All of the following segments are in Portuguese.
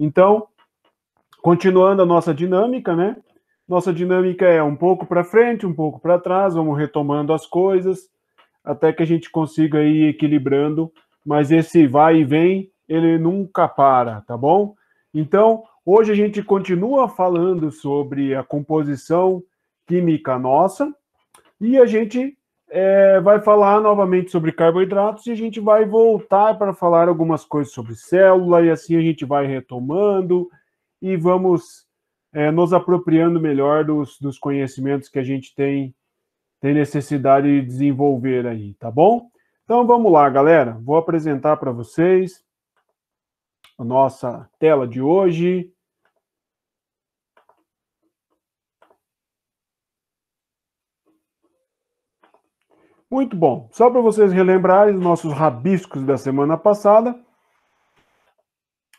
Então, continuando a nossa dinâmica, né? Nossa dinâmica é um pouco para frente, um pouco para trás, vamos retomando as coisas, até que a gente consiga ir equilibrando, mas esse vai e vem, ele nunca para, tá bom? Então, hoje a gente continua falando sobre a composição química nossa, e a gente vai falar novamente sobre carboidratos, e a gente vai voltar para falar algumas coisas sobre célula, e assim a gente vai retomando, e vamos nos apropriando melhor dos conhecimentos que a gente tem necessidade de desenvolver aí, tá bom? Então vamos lá, galera. Vou apresentar para vocês a nossa tela de hoje. Muito bom. Só para vocês relembrarem os nossos rabiscos da semana passada,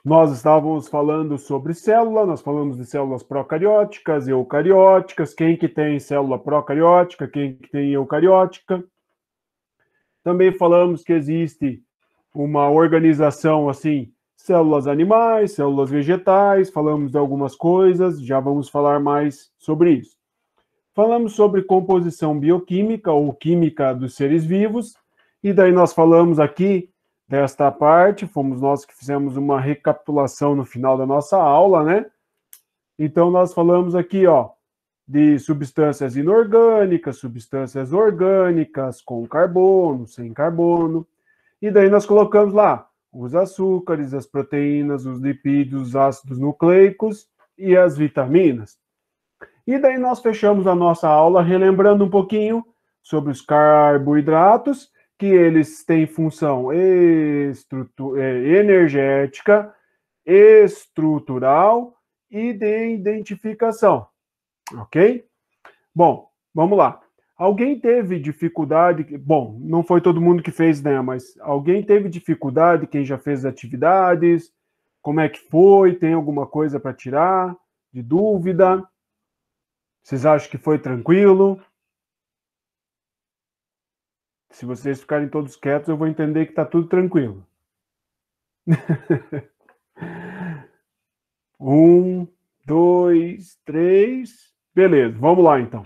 nós estávamos falando sobre célula, nós falamos de células procarióticas, eucarióticas, quem que tem célula procariótica, quem que tem eucariótica. Também falamos que existe uma organização assim, células animais, células vegetais, falamos de algumas coisas, já vamos falar mais sobre isso. Falamos sobre composição bioquímica ou química dos seres vivos, e daí nós falamos aqui desta parte, fomos nós que fizemos uma recapitulação no final da nossa aula, né? Então nós falamos aqui, ó, de substâncias inorgânicas, substâncias orgânicas, com carbono, sem carbono. E daí nós colocamos lá os açúcares, as proteínas, os lipídios, os ácidos nucleicos e as vitaminas. E daí nós fechamos a nossa aula relembrando um pouquinho sobre os carboidratos, que eles têm função energética, estrutural e de identificação. Ok? Bom, vamos lá. Alguém teve dificuldade? Bom, não foi todo mundo que fez, né? Mas alguém teve dificuldade? Quem já fez atividades? Como é que foi? Tem alguma coisa para tirar de dúvida? Vocês acham que foi tranquilo? Se vocês ficarem todos quietos, eu vou entender que está tudo tranquilo. 1, 2, 3. Beleza, vamos lá então.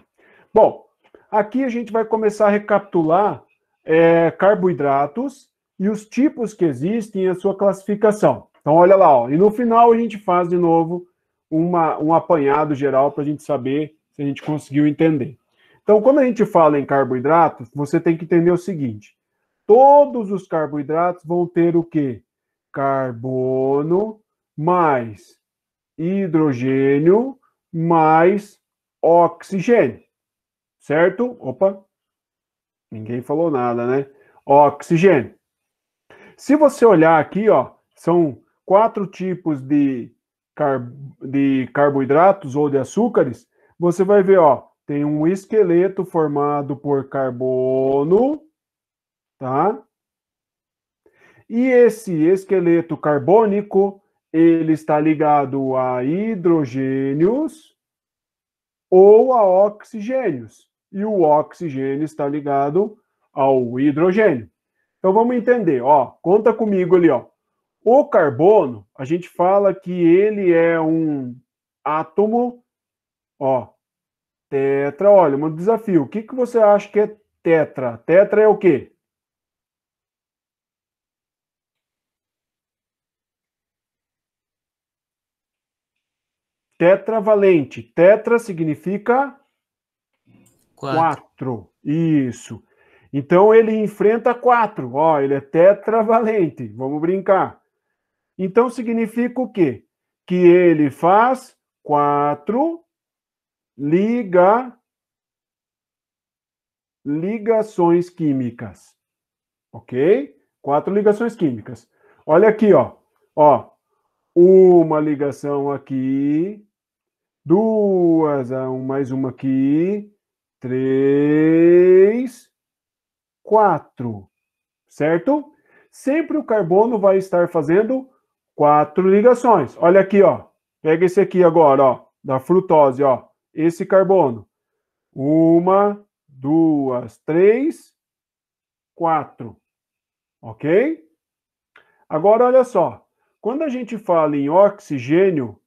Bom, aqui a gente vai começar a recapitular carboidratos e os tipos que existem e a sua classificação. Então, olha lá, ó, e no final a gente faz de novo um apanhado geral para a gente saber se a gente conseguiu entender. Então, quando a gente fala em carboidratos, você tem que entender o seguinte: todos os carboidratos vão ter o quê? Carbono mais hidrogênio mais oxigênio, certo? Opa, ninguém falou nada, né? Oxigênio. Se você olhar aqui, ó, são 4 tipos de carboidratos ou de açúcares, você vai ver, ó, tem um esqueleto formado por carbono, tá? E esse esqueleto carbônico, ele está ligado a hidrogênios ou a oxigênios. E o oxigênio está ligado ao hidrogênio. Então vamos entender, ó, conta comigo ali, ó. O carbono, a gente fala que ele é um átomo, ó, tetra, olha, um desafio. O que que você acha que é tetra? Tetra é o quê? Tetravalente. Tetra significa 4. Isso. Então ele enfrenta 4. Ó, ele é tetravalente. Vamos brincar. Então significa o quê? Que ele faz 4 ligações químicas. Ok? 4 ligações químicas. Olha aqui, ó. Ó, uma ligação aqui, duas, mais uma aqui, 3, 4, certo? Sempre o carbono vai estar fazendo 4 ligações. Olha aqui, ó. Pega esse aqui agora, ó, da frutose, ó. Esse carbono. 1, 2, 3, 4. Ok? Agora, olha só. Quando a gente fala em oxigênio,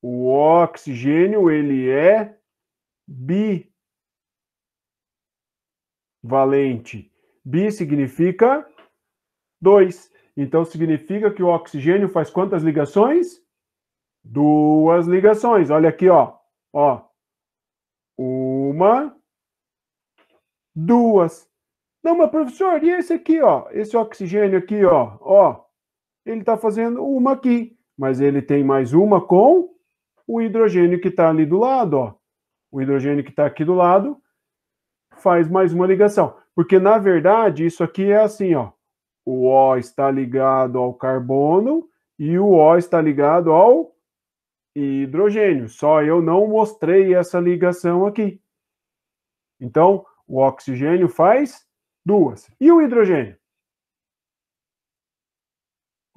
o oxigênio ele é bivalente. Bi significa 2. Então, significa que o oxigênio faz quantas ligações? 2 ligações. Olha aqui, ó. Ó. 1, 2. Não, mas professor, e esse aqui, ó? Esse oxigênio aqui, ó. Ó. Ele está fazendo uma aqui. Mas ele tem mais uma com o hidrogênio que está ali do lado, ó. O hidrogênio que está aqui do lado faz mais uma ligação. Porque, na verdade, isso aqui é assim, ó. O O está ligado ao carbono e o O está ligado ao hidrogênio. Só eu não mostrei essa ligação aqui. Então, o oxigênio faz 2. E o hidrogênio?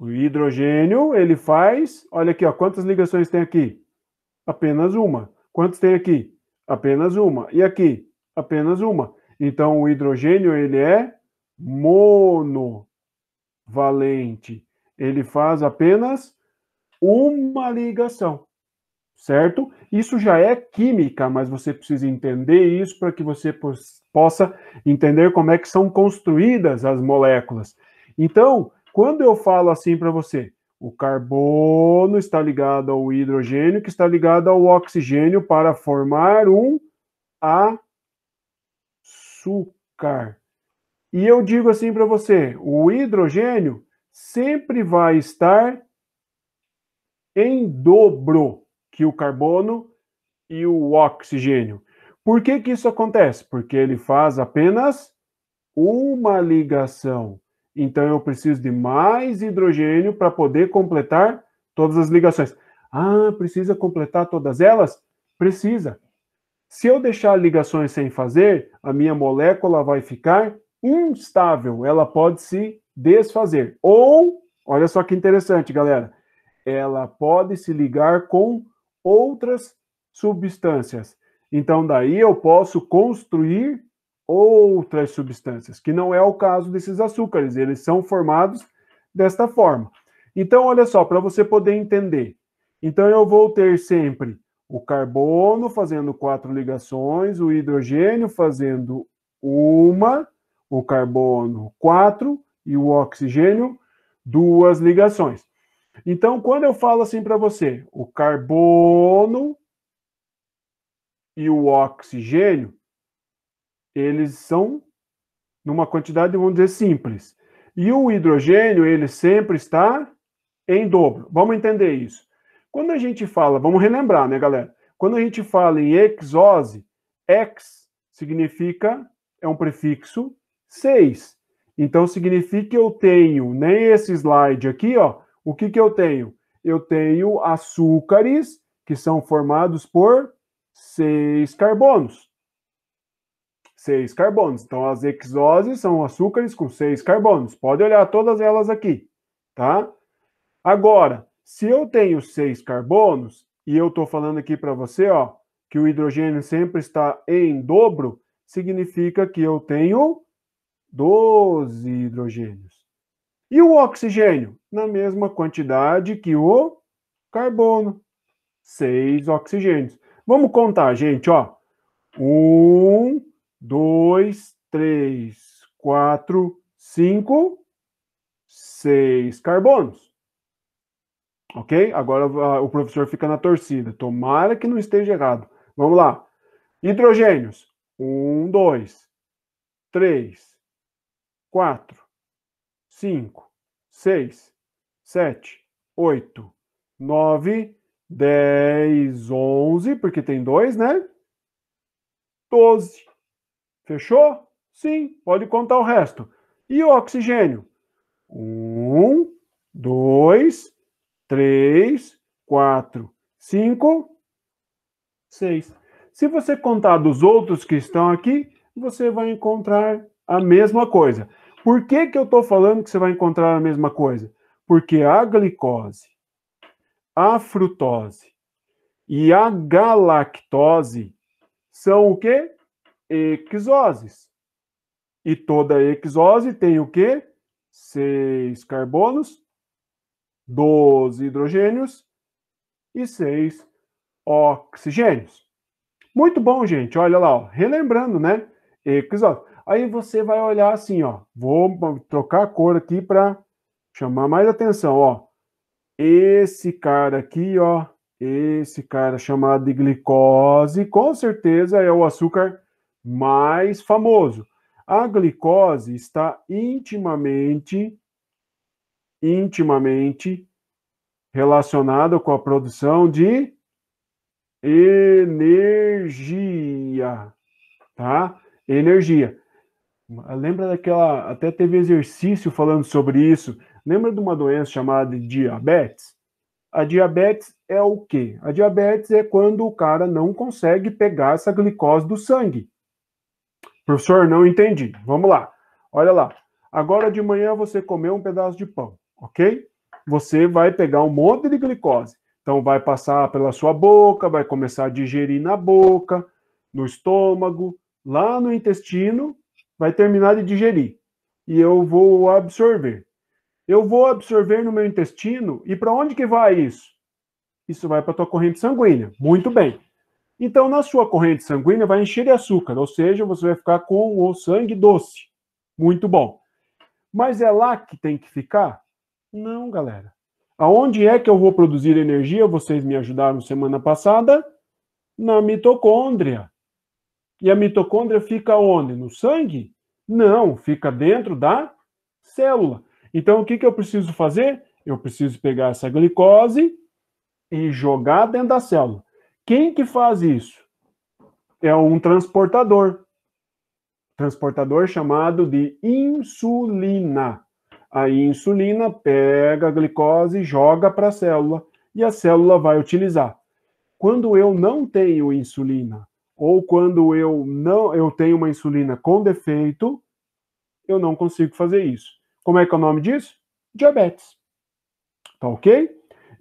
O hidrogênio, ele faz... Olha aqui, ó, quantas ligações tem aqui? Apenas uma. Quantos tem aqui? Apenas uma. E aqui? Apenas uma. Então, o hidrogênio, ele é monovalente. Ele faz apenas uma ligação, certo? Isso já é química, mas você precisa entender isso para que você possa entender como é que são construídas as moléculas. Então, quando eu falo assim para você, o carbono está ligado ao hidrogênio, que está ligado ao oxigênio para formar um açúcar. E eu digo assim para você, o hidrogênio sempre vai estar em dobro que o carbono e o oxigênio. Por que que isso acontece? Porque ele faz apenas uma ligação. Então eu preciso de mais hidrogênio para poder completar todas as ligações. Ah, precisa completar todas elas? Precisa. Se eu deixar ligações sem fazer, a minha molécula vai ficar instável, ela pode se desfazer. Ou, olha só que interessante, galera, ela pode se ligar com outras substâncias. Então, daí eu posso construir outras substâncias, que não é o caso desses açúcares, eles são formados desta forma. Então, olha só, para você poder entender. Então, eu vou ter sempre o carbono fazendo 4 ligações, o hidrogênio fazendo uma, o carbono 4 e o oxigênio 2 ligações. Então, quando eu falo assim para você, o carbono e o oxigênio, eles são numa quantidade, vamos dizer, simples. E o hidrogênio, ele sempre está em dobro. Vamos entender isso. Quando a gente fala, vamos relembrar, né, galera? Quando a gente fala em hexose, hex significa, é um prefixo 6. Então, significa que eu tenho, nem esse slide aqui, ó, o que que eu tenho? Eu tenho açúcares que são formados por 6 carbonos. 6 carbonos. Então, as hexoses são açúcares com 6 carbonos. Pode olhar todas elas aqui, tá? Agora, se eu tenho 6 carbonos, e eu estou falando aqui para você, ó, que o hidrogênio sempre está em dobro, significa que eu tenho 12 hidrogênios. E o oxigênio? Na mesma quantidade que o carbono. 6 oxigênios. Vamos contar, gente, ó. 1, 2, 3, 4, 5, 6 carbonos. Ok? Agora o professor fica na torcida. Tomara que não esteja errado. Vamos lá. Hidrogênios. 1, 2, 3, 4, 5, 6, 7, 8, 9, 10, 11, porque tem 2, né? 12. Fechou? Sim, pode contar o resto. E o oxigênio? 1, 2, 3, 4, 5, 6. Se você contar dos outros que estão aqui, você vai encontrar a mesma coisa. Por que que eu estou falando que você vai encontrar a mesma coisa? Porque a glicose, a frutose e a galactose são o quê? Hexoses. E toda hexose tem o quê? 6 carbonos, 12 hidrogênios e 6 oxigênios. Muito bom, gente. Olha lá, ó. Relembrando, né? Aí você vai olhar assim, ó. Vou trocar a cor aqui para chamar mais atenção, ó. Esse cara aqui, ó. Esse cara chamado de glicose, com certeza é o açúcar mais famoso. A glicose está intimamente relacionada com a produção de energia, tá? Energia. Lembra daquela, até teve exercício falando sobre isso. Lembra de uma doença chamada de diabetes? A diabetes é o quê? A diabetes é quando o cara não consegue pegar essa glicose do sangue. Professor, não entendi. Vamos lá. Olha lá. Agora de manhã você comeu um pedaço de pão, ok? Você vai pegar um monte de glicose. Então vai passar pela sua boca, vai começar a digerir na boca, no estômago, lá no intestino, vai terminar de digerir. E eu vou absorver. Eu vou absorver no meu intestino e para onde que vai isso? Isso vai para a tua corrente sanguínea. Muito bem. Então, na sua corrente sanguínea vai encher de açúcar, ou seja, você vai ficar com o sangue doce. Muito bom. Mas é lá que tem que ficar? Não, galera. Aonde é que eu vou produzir energia? Vocês me ajudaram semana passada? Na mitocôndria. E a mitocôndria fica onde? No sangue? Não, fica dentro da célula. Então, o que eu preciso fazer? Eu preciso pegar essa glicose e jogar dentro da célula. Quem que faz isso? É um transportador. Transportador chamado de insulina. A insulina pega a glicose e joga para a célula e a célula vai utilizar. Quando eu não tenho insulina ou quando eu tenho uma insulina com defeito, eu não consigo fazer isso. Como é que é o nome disso? Diabetes. Tá ok?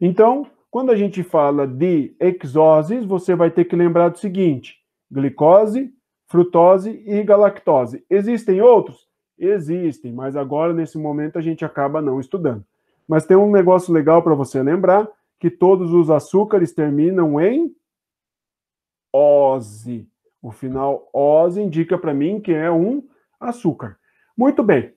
Então, quando a gente fala de exoses, você vai ter que lembrar do seguinte: glicose, frutose e galactose. Existem outros? Existem, mas agora, nesse momento, a gente acaba não estudando. Mas tem um negócio legal para você lembrar, que todos os açúcares terminam em ose. O final ose indica para mim que é um açúcar. Muito bem.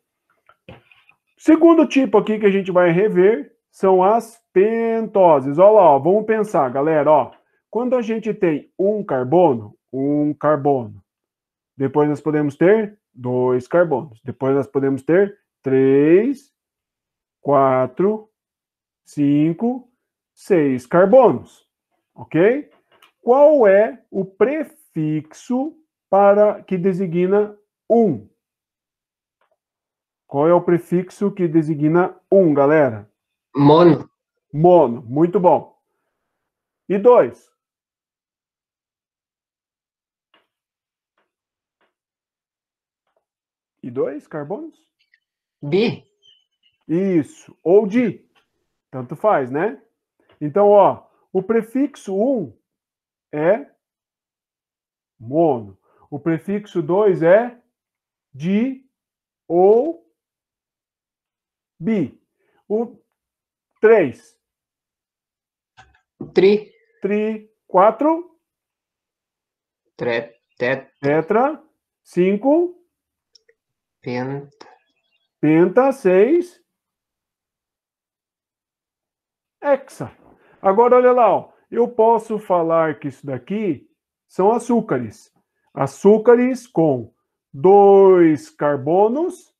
Segundo tipo aqui que a gente vai rever são as pentoses. Olha lá, ó, vamos pensar, galera, ó. Quando a gente tem um carbono, depois nós podemos ter 2 carbonos, depois nós podemos ter 3, 4, 5, 6 carbonos, ok? Qual é o prefixo para que designa um? Qual é o prefixo que designa um, galera? Mono. Mono, muito bom. E 2? E 2 carbonos? Bi. Isso, ou di. Tanto faz, né? Então, ó, o prefixo 1 é mono. O prefixo 2 é di ou bi. O 3, Tri. tri. 4, Tetra. tetra. 5, Penta. penta. 6, hexa. Agora, olha lá, ó. Eu posso falar que isso daqui são açúcares. Açúcares com 2 carbonos.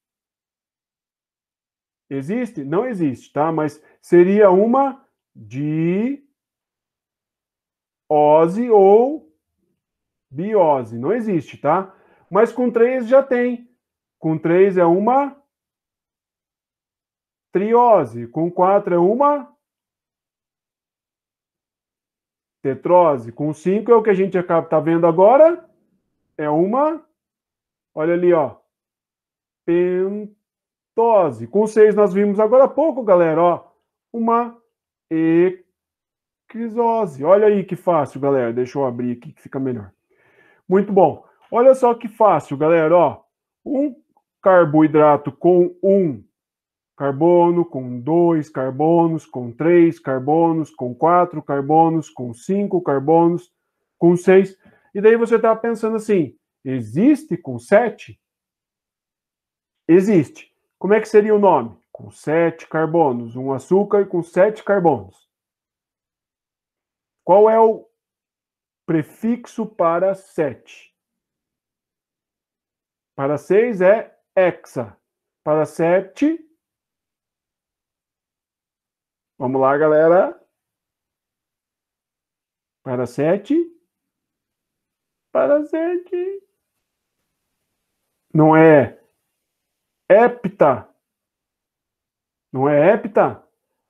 Existe? Não existe, tá? Mas seria uma diose ou biose. Não existe, tá? Mas com 3 já tem. Com 3 é uma triose. Com 4 é uma tetrose. Com 5 é o que a gente acaba tá vendo agora. É uma, olha ali, ó, pentose. Com 6 nós vimos agora há pouco, galera, ó, uma hexose. Olha aí que fácil, galera. Deixa eu abrir aqui que fica melhor. Muito bom. Olha só que fácil, galera, ó. Um carboidrato com um carbono, com 2 carbonos, com 3 carbonos, com 4 carbonos, com 5 carbonos, com 6. E daí você está pensando assim, existe com 7? Existe. Como é que seria o nome? Com 7 carbonos, um açúcar com 7 carbonos. Qual é o prefixo para 7? Para 6 é hexa. Para 7, vamos lá, galera. Para 7, não é hepta. Não é hepta?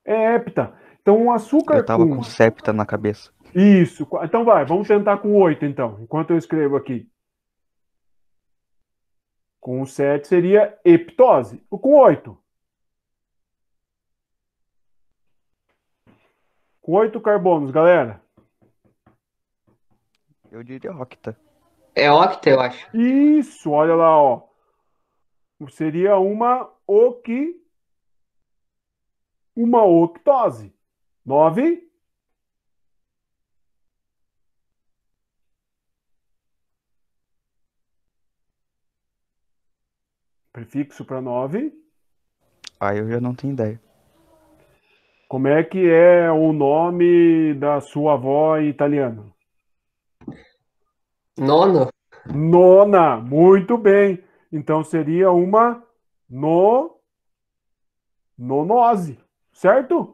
É hepta. Então, um açúcar Eu tava com... com septa na cabeça. Isso. Então vai, vamos tentar com 8, então, enquanto eu escrevo aqui. Com 7 seria heptose. O com 8? Com 8 carbonos, galera. Eu diria octa. É octa, eu acho. Isso, olha lá, ó. Seria uma octose. 9. Prefixo para 9. Aí eu já não tenho ideia. Como é que é o nome da sua avó em italiano? Nono? Nona, muito bem. Então seria uma nonose, certo?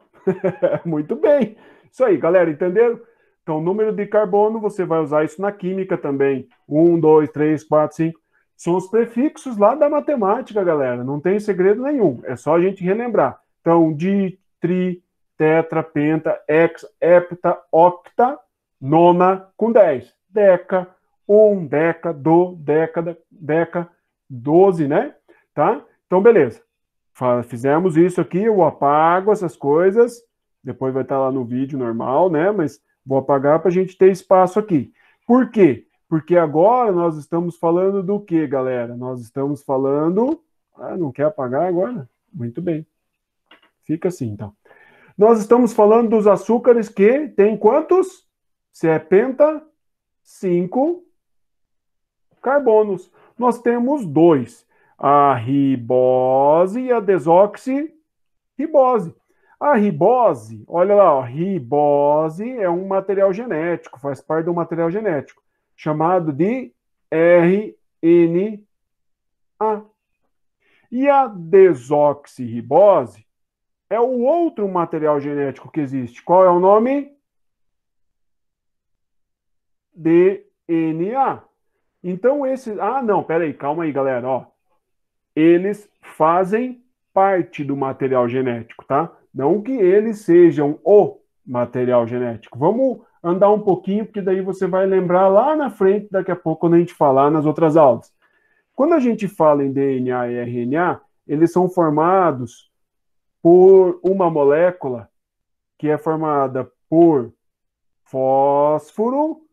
Muito bem. Isso aí, galera, entenderam? Então, número de carbono, você vai usar isso na química também. 1, 2, 3, 4, 5. São os prefixos lá da matemática, galera. Não tem segredo nenhum. É só a gente relembrar. Então, di, tri, tetra, penta, hexa, hepta, octa, nona com 10. Deca, deca, década, deca, 12, né? Tá? Então, beleza. Fizemos isso aqui, eu apago essas coisas, depois vai estar lá no vídeo normal, né? Mas vou apagar para a gente ter espaço aqui. Por quê? Porque agora nós estamos falando do que, galera? Nós estamos falando... Ah, não quer apagar agora? Muito bem. Fica assim, então. Nós estamos falando dos açúcares que tem quantos? Se é penta, 5 carbonos. Nós temos 2. A ribose e a desoxirribose. A ribose, olha lá, ó, ribose é um material genético, faz parte do material genético, chamado de RNA. E a desoxirribose é o outro material genético que existe. Qual é o nome? DNA. Então, esses... Ah, não, peraí, calma aí, galera, ó. Eles fazem parte do material genético, tá? Não que eles sejam o material genético. Vamos andar um pouquinho, porque daí você vai lembrar lá na frente, daqui a pouco, quando a gente falar nas outras aulas. Quando a gente fala em DNA e RNA, eles são formados por uma molécula que é formada por fósforo.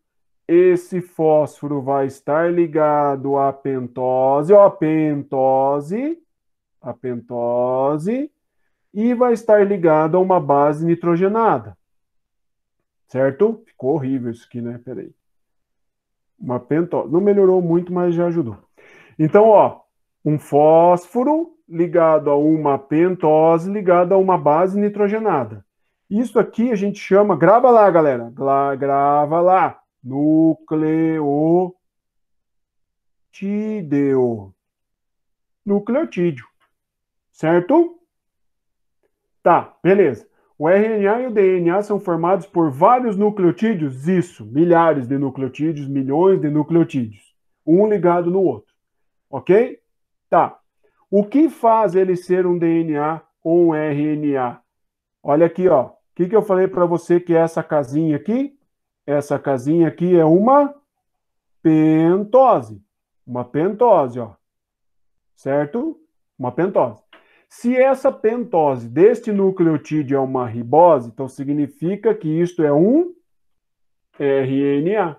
Esse fósforo vai estar ligado à pentose, ó, a pentose, e vai estar ligado a uma base nitrogenada. Certo? Ficou horrível isso aqui, né? Peraí. Uma pentose. Não melhorou muito, mas já ajudou. Então, ó, um fósforo ligado a uma pentose, ligado a uma base nitrogenada. Isso aqui a gente chama, grava lá, galera, grava lá, nucleotídeo, certo? Tá, beleza. O RNA e o DNA são formados por vários nucleotídeos? Isso, milhares de nucleotídeos, milhões de nucleotídeos, um ligado no outro, ok? Tá. O que faz ele ser um DNA ou um RNA? Olha aqui, ó. O que eu falei para você que é essa casinha aqui? Essa casinha aqui é uma pentose. Uma pentose, ó. Certo? Uma pentose. Se essa pentose deste nucleotídeo é uma ribose, então significa que isto é um RNA.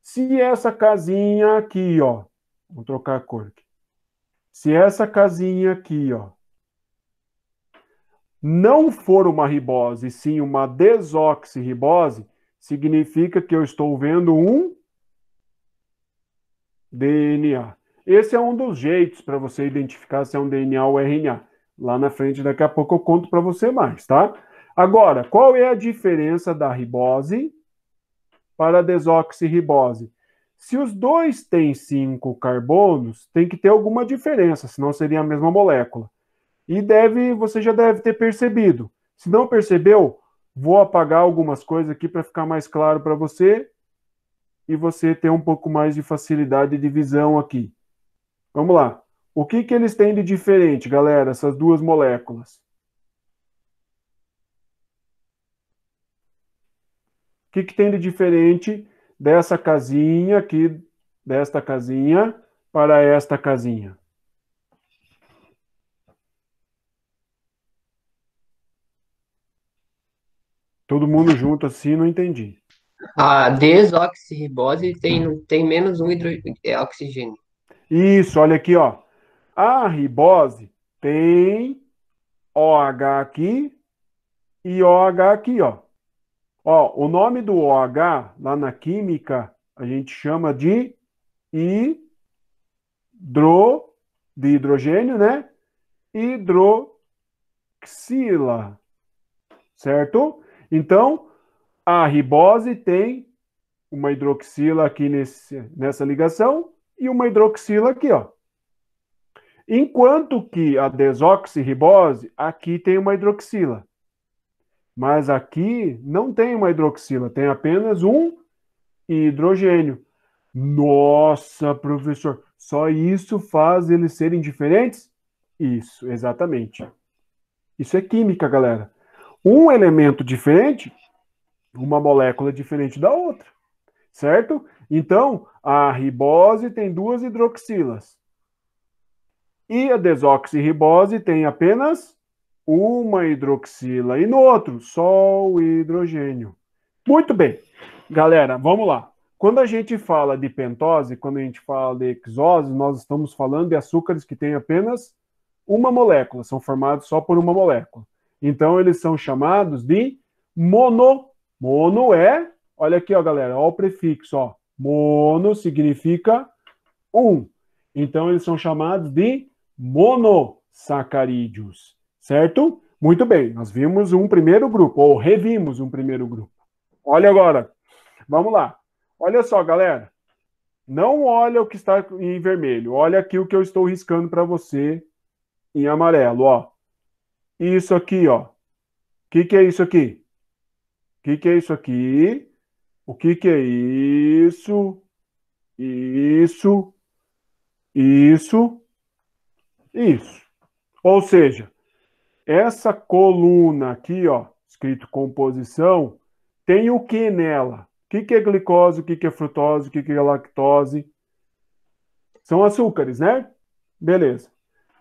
Se essa casinha aqui, ó, vou trocar a cor aqui. Se essa casinha aqui, ó, não for uma ribose, e sim uma desoxirribose, significa que eu estou vendo um DNA. Esse é um dos jeitos para você identificar se é um DNA ou RNA. Lá na frente, daqui a pouco eu conto para você mais, tá? Agora, qual é a diferença da ribose para a desoxirribose? Se os dois têm 5 carbonos, tem que ter alguma diferença, senão seria a mesma molécula. E você já deve ter percebido. Se não percebeu, vou apagar algumas coisas aqui para ficar mais claro para você e você ter um pouco mais de facilidade de visão aqui. Vamos lá. O que eles têm de diferente, galera, essas duas moléculas? O que tem de diferente dessa casinha aqui, desta casinha, para esta casinha? Todo mundo junto assim, não entendi. A desoxirribose tem menos oxigênio. Isso, olha aqui, ó. A ribose tem OH aqui e OH aqui, ó. Ó, o nome do OH, lá na química, a gente chama de de hidrogênio, né? Hidroxila, certo? Então, a ribose tem uma hidroxila aqui nessa ligação e uma hidroxila aqui, ó. Enquanto que a desoxirribose, aqui tem uma hidroxila. Mas aqui não tem uma hidroxila, tem apenas um hidrogênio. Nossa, professor, só isso faz eles serem diferentes? Isso, exatamente. Isso é química, galera. Um elemento diferente, uma molécula diferente da outra, certo? Então, a ribose tem duas hidroxilas. E a desoxirribose tem apenas uma hidroxila. E no outro, só o hidrogênio. Muito bem. Galera, vamos lá. Quando a gente fala de pentose, quando a gente fala de hexose, nós estamos falando de açúcares que têm apenas uma molécula, são formados só por uma molécula. Então, eles são chamados de mono. Mono é, olha aqui, ó, galera, ó o prefixo, ó. Mono significa um. Então, eles são chamados de monossacarídeos, certo? Muito bem, nós vimos um primeiro grupo, ou revimos um primeiro grupo. Olha agora, vamos lá. Olha só, galera. Não olha o que está em vermelho. Olha aqui o que eu estou riscando para você em amarelo, ó. Isso aqui, ó. O que é isso aqui? O que é isso aqui? O que é isso? Isso, isso, isso. Ou seja, essa coluna aqui, ó, escrito composição, tem o que nela? O que é glicose, o que é frutose, o que é lactose? São açúcares, né? Beleza.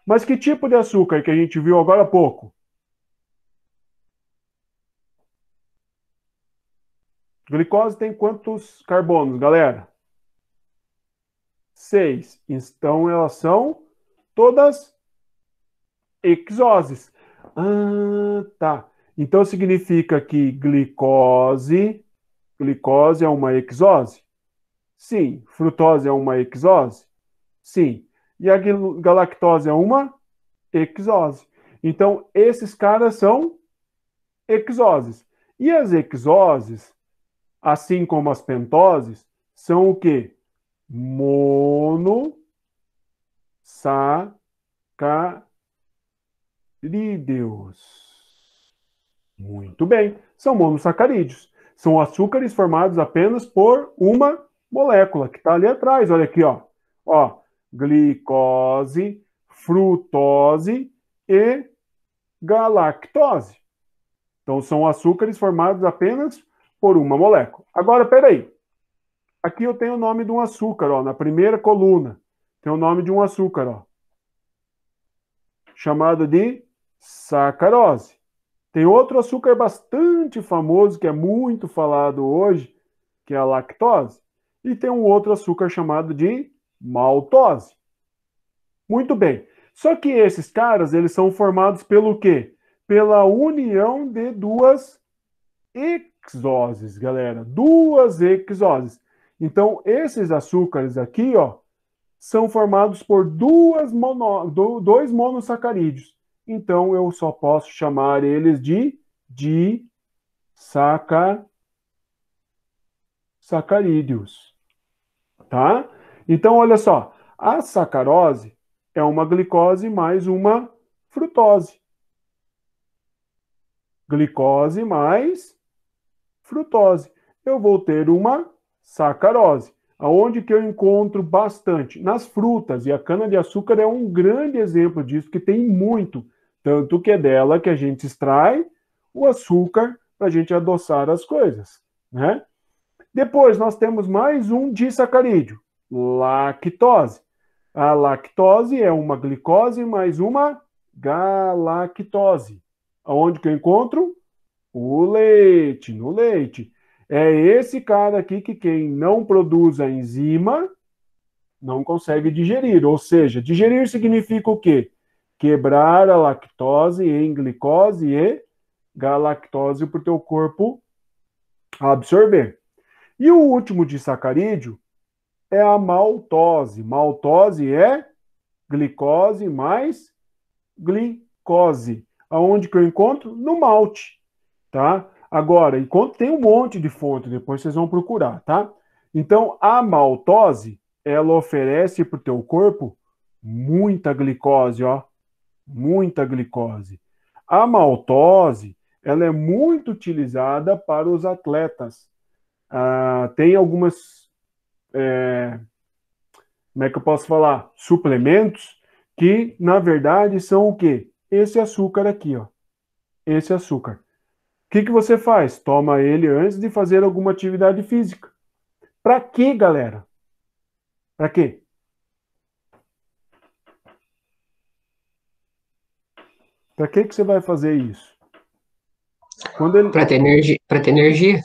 Mas que tipo de açúcar que a gente viu agora há pouco? Glicose tem quantos carbonos, galera? 6. Então elas são todas hexoses. Ah, tá. Então significa que glicose é uma hexose? Sim. Frutose é uma hexose? Sim. E a galactose é uma hexose. Então, esses caras são hexoses. E as hexoses, assim como as pentoses, são o quê? Monossacarídeos. Muito bem. São monossacarídeos. São açúcares formados apenas por uma molécula, que está ali atrás. Olha aqui, ó. Ó, glicose, frutose e galactose. Então, são açúcares formados apenas por uma molécula. Agora, peraí. Aqui eu tenho o nome de um açúcar, ó. Na primeira coluna, tem o nome de um açúcar, ó. Chamado de sacarose. Tem outro açúcar bastante famoso, que é muito falado hoje, que é a lactose. E tem um outro açúcar chamado de maltose. Muito bem. Só que esses caras, eles são formados pelo quê? pela união de duas hexoses, galera. Duas hexoses. Então, esses açúcares aqui, ó, são formados por dois monossacarídeos. Então, eu só posso chamar eles de disacarídeos. Tá? Então, olha só. A sacarose é uma glicose mais uma frutose. Glicose mais frutose. Eu vou ter uma sacarose. Aonde que eu encontro bastante? Nas frutas. E a cana-de-açúcar é um grande exemplo disso, que tem muito. Tanto que é dela que a gente extrai o açúcar para a gente adoçar as coisas, né? Depois nós temos mais um disacarídeo, lactose. A lactose é uma glicose mais uma galactose. Aonde que eu encontro? O leite, no leite. É esse cara aqui que quem não produz a enzima não consegue digerir. Ou seja, digerir significa o quê? Quebrar a lactose em glicose e galactose para o teu corpo absorver. E o último disacarídeo é a maltose. Maltose é glicose mais glicose. Aonde que eu encontro? No malte, tá? Agora, enquanto tem um monte de fonte, depois vocês vão procurar, tá? Então, a maltose, ela oferece para o teu corpo muita glicose, ó. Muita glicose. A maltose, ela é muito utilizada para os atletas. Tem algumas, como é que eu posso falar? Suplementos que, na verdade, são o quê? Esse açúcar aqui, ó. Esse açúcar. O que você faz? Toma ele antes de fazer alguma atividade física. Para quê, galera? Para quê? Para que você vai fazer isso? Para ter energia, para ter energia.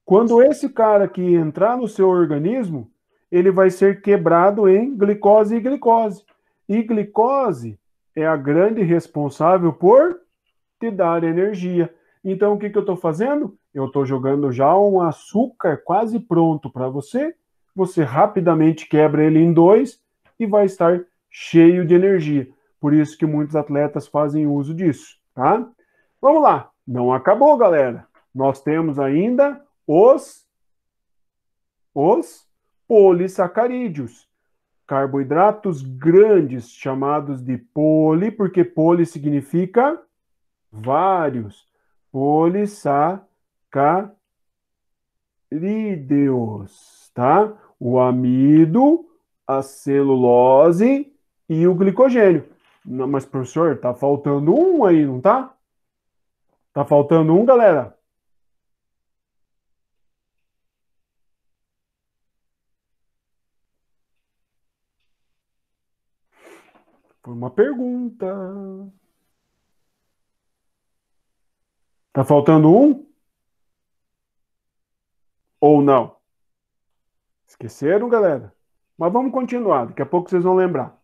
Quando esse cara aqui entrar no seu organismo, ele vai ser quebrado em glicose e glicose. E glicose é a grande responsável por te dar energia. Então, o que eu estou fazendo? Eu estou jogando já um açúcar quase pronto para você. Você rapidamente quebra ele em dois e vai estar cheio de energia. Por isso que muitos atletas fazem uso disso, tá? Vamos lá. Não acabou, galera. Nós temos ainda os polissacarídeos. Carboidratos grandes, chamados de porque poli significa vários. Polissacarídeos, tá? O amido, a celulose e o glicogênio. Não, mas, professor, tá faltando um aí, não tá? Tá faltando um, galera? Foi uma pergunta. Tá faltando um? Ou não? Esqueceram, galera? Mas vamos continuar, daqui a pouco vocês vão lembrar.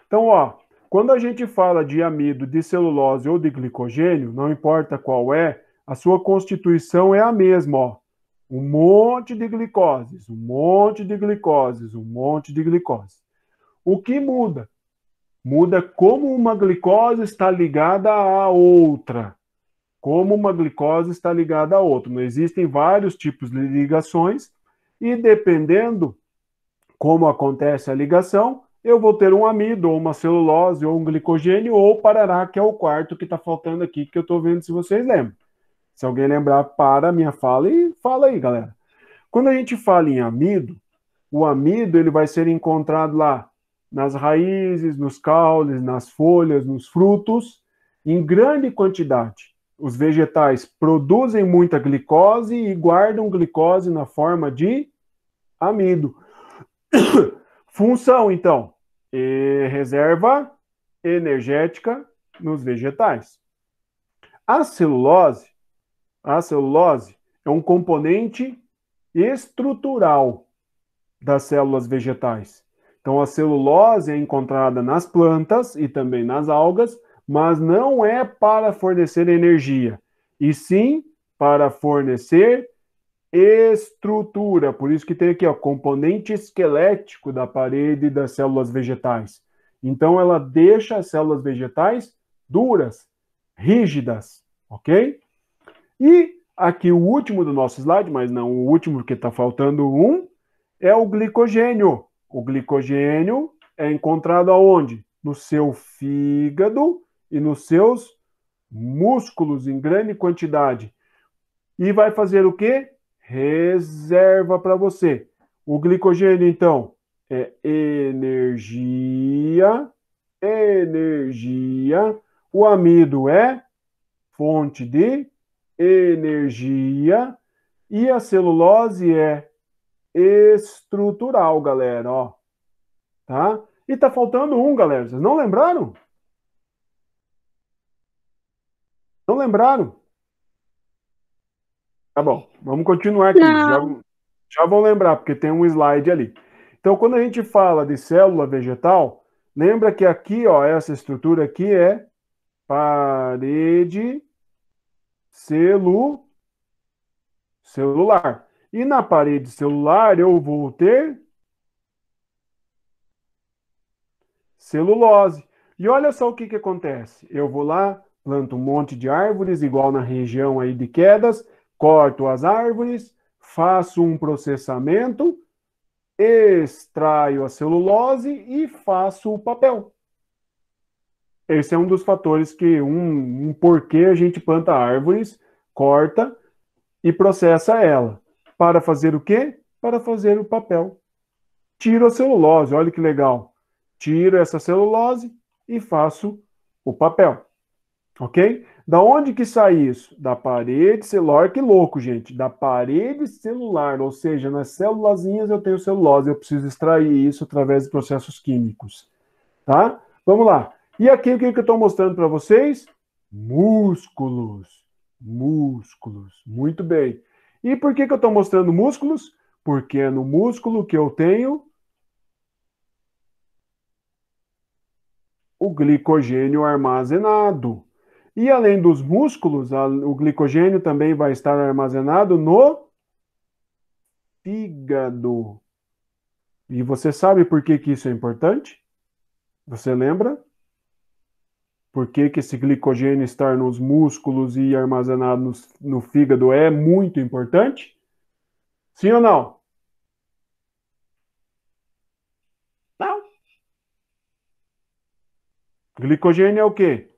Então, ó, quando a gente fala de amido, de celulose ou de glicogênio, não importa qual é, a sua constituição é a mesma, ó. Um monte de glicoses, um monte de glicoses, um monte de glicoses. O que muda? Muda como uma glicose está ligada à outra. Como uma glicose está ligada a outra. Não existem vários tipos de ligações e dependendo como acontece a ligação, eu vou ter um amido, ou uma celulose, ou um glicogênio, ou parará, que é o quarto que está faltando aqui, que eu estou vendo se vocês lembram. Se alguém lembrar, para a minha fala e fala aí, galera. Quando a gente fala em amido, o amido ele vai ser encontrado lá nas raízes, nos caules, nas folhas, nos frutos, em grande quantidade. Os vegetais produzem muita glicose e guardam glicose na forma de amido. Função, então, reserva energética nos vegetais. A celulose é um componente estrutural das células vegetais. Então, a celulose é encontrada nas plantas e também nas algas, mas não é para fornecer energia, e sim para fornecer estrutura. Por isso que tem aqui, ó, componente esquelético da parede das células vegetais. Então, ela deixa as células vegetais duras, rígidas, ok? E aqui o último do nosso slide, mas não o último, porque está faltando um, é o glicogênio. O glicogênio é encontrado aonde? No seu fígado e nos seus músculos em grande quantidade. E vai fazer o quê? Reserva para você. O glicogênio, então, é energia, energia. O amido é fonte de energia. E a celulose é estrutural, galera, ó. Tá? E tá faltando um, galera. Vocês não lembraram? Não lembraram? Tá bom, vamos continuar aqui. Já vão lembrar, porque tem um slide ali. Então, quando a gente fala de célula vegetal, lembra que aqui, ó, essa estrutura aqui é parede celular. E na parede celular eu vou ter celulose. E olha só o que acontece. Eu vou lá, planto um monte de árvores, igual na região aí de quedas, corto as árvores, faço um processamento, extraio a celulose e faço o papel. Esse é um dos fatores que, um porquê a gente planta árvores, corta e processa ela. Para fazer o quê? Para fazer o papel. Tiro a celulose, olha que legal. Tiro essa celulose e faço o papel. Ok? Da onde que sai isso? Da parede celular, que louco, gente. Da parede celular, ou seja, nas célulazinhas eu tenho celulose, eu preciso extrair isso através de processos químicos. Tá? Vamos lá. E aqui o que eu estou mostrando para vocês? Músculos. Músculos. Muito bem. E por que eu estou mostrando músculos? Porque é no músculo que eu tenho o glicogênio armazenado. E além dos músculos, o glicogênio também vai estar armazenado no fígado. E você sabe por que isso é importante? Você lembra? Por que esse glicogênio estar nos músculos e armazenado no fígado é muito importante? Sim ou não? Não. Glicogênio é o quê?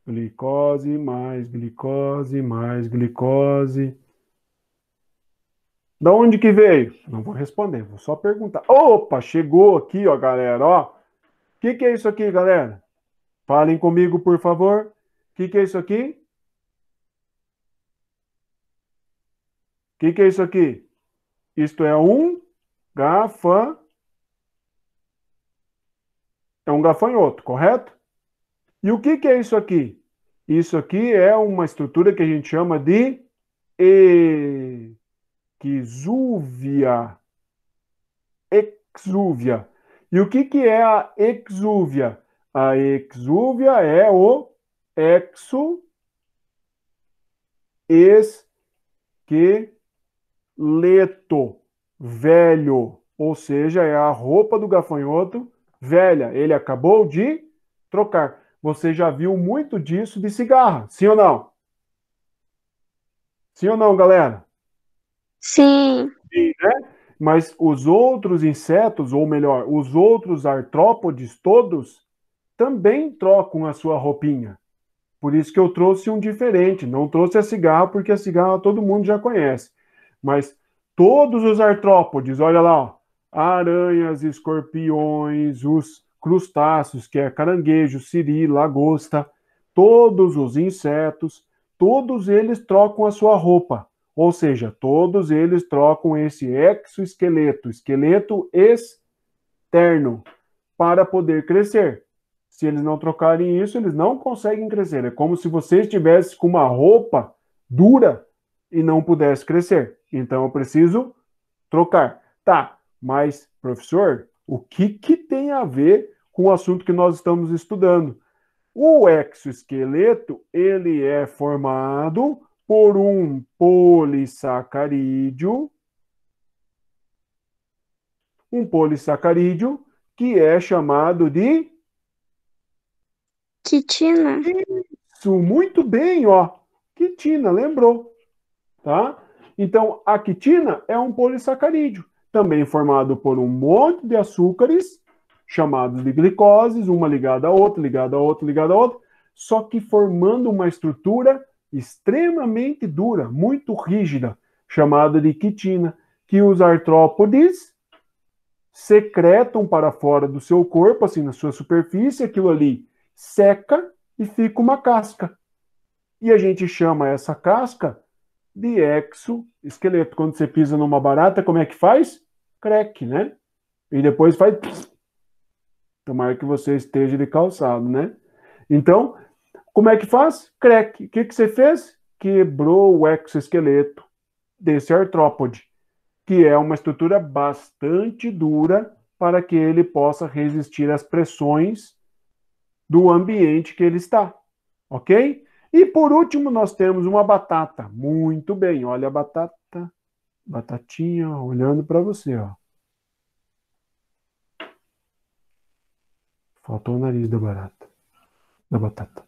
Glicose mais glicose mais glicose. Da onde que veio? Não vou responder, vou só perguntar. Opa, chegou aqui, ó, galera, ó. O que é isso aqui, galera? Falem comigo, por favor. O que é isso aqui? O que é isso aqui? Isto é um É um gafanhoto, correto? E o que é isso aqui? Isso aqui é uma estrutura que a gente chama de exúvia. Exúvia. E o que é a exúvia? A exúvia é o exoesqueleto velho, ou seja, é a roupa do gafanhoto velha. Ele acabou de trocar. Você já viu muito disso de cigarra, sim ou não? Sim ou não, galera? Sim. Sim, né? Mas os outros insetos, ou melhor, os outros artrópodes todos, também trocam a sua roupinha. Por isso que eu trouxe um diferente. Não trouxe a cigarra, porque a cigarra todo mundo já conhece. Mas todos os artrópodes, olha lá, ó, aranhas, escorpiões, os crustáceos, que é caranguejo, siri, lagosta, todos os insetos, todos eles trocam a sua roupa. Ou seja, todos eles trocam esse exoesqueleto, esqueleto externo, para poder crescer. Se eles não trocarem isso, eles não conseguem crescer. É como se você estivesse com uma roupa dura e não pudesse crescer. Então eu preciso trocar. Tá, mas, professor, o que tem a ver com o assunto que nós estamos estudando? O exoesqueleto, ele é formado por um polissacarídeo, que é chamado de... Quitina. Isso, muito bem, ó. Quitina, lembrou, tá? Então, a quitina é um polissacarídeo, também formado por um monte de açúcares, chamados de glicoses, uma ligada à outra, ligada à outra, ligada à outra, só que formando uma estrutura extremamente dura, muito rígida, chamada de quitina, que os artrópodes secretam para fora do seu corpo, assim, na sua superfície, aquilo ali seca e fica uma casca. E a gente chama essa casca de exoesqueleto. Quando você pisa numa barata, como é que faz? Crack, né? E depois faz... Tomara que você esteja de calçado, né? Então, como é que faz? Crack. O que você fez? Quebrou o exoesqueleto desse artrópode, que é uma estrutura bastante dura para que ele possa resistir às pressões do ambiente que ele está, ok? E por último, nós temos uma batata. Muito bem, olha a batata, batatinha, ó, olhando para você, ó. Faltou o nariz da batata.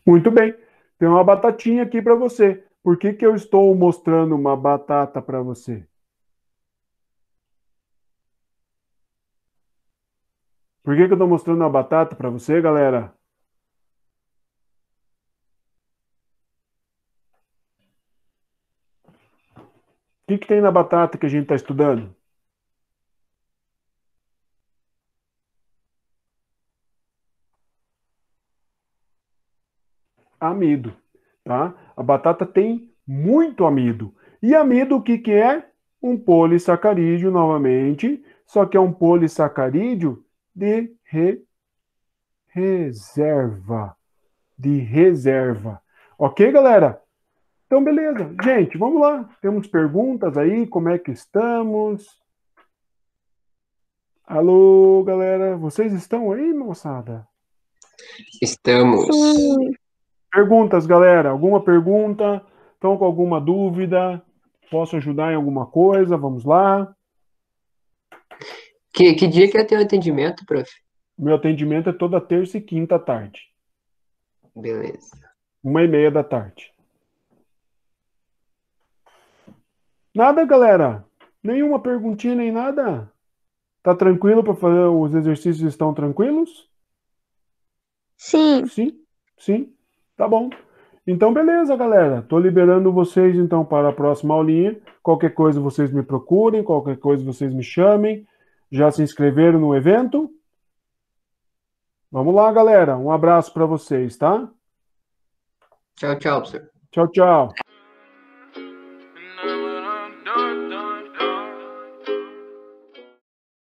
Muito bem, tem uma batatinha aqui para você. Por que eu estou mostrando uma batata para você? Por que eu estou mostrando a batata para você, galera? O que tem na batata que a gente está estudando? Amido, tá? A batata tem muito amido. E amido, o que é? Um polissacarídeo, novamente, só que é um polissacarídeo de reserva. De reserva. Ok, galera? Então, beleza. Gente, vamos lá. Temos perguntas aí? Como é que estamos? Alô, galera. Vocês estão aí, moçada? Estamos. Sim. Perguntas, galera. Alguma pergunta? Estão com alguma dúvida? Posso ajudar em alguma coisa? Vamos lá. Que dia que é teu atendimento, prof? Meu atendimento é toda terça e quinta à tarde. Beleza. 1h30 da tarde. Nada, galera? Nenhuma perguntinha, nem nada? Tá tranquilo para fazer? Os exercícios estão tranquilos? Sim. Sim? Sim? Tá bom. Então, beleza, galera. Tô liberando vocês, então, para a próxima aulinha. Qualquer coisa vocês me procurem, qualquer coisa vocês me chamem. Já se inscreveram no evento? Vamos lá, galera. Um abraço para vocês, tá? Tchau, tchau, professor. Tchau, tchau.